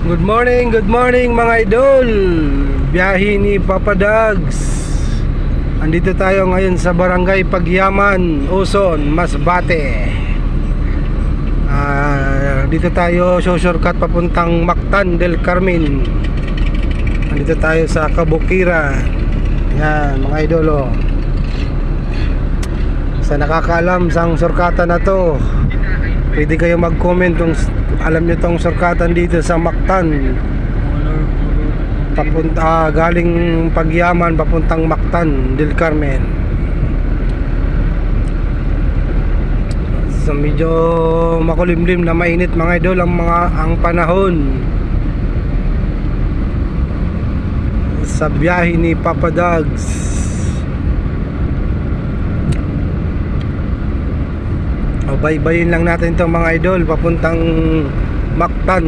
Good morning mga idol. Biyahe ni Papa Dags. Andito tayo ngayon sa Barangay Pagyaman, Uson, Masbate. Dito tayo shortcut papuntang Mactan del Carmen. Andito tayo sa Kabukira. Yan mga idol, oh. Sa nakakaalam sang shortcutan na to, pwede kayo mag-comment kung alam nyo tong shortcutan dito sa Mactan, galing Pagyaman papuntang Mactan del Carmen. So medyo makulimlim na mainit mga idol ang panahon sa biyahe ni Papa Dags. Baybayin lang natin itong mga idol papuntang Mactan.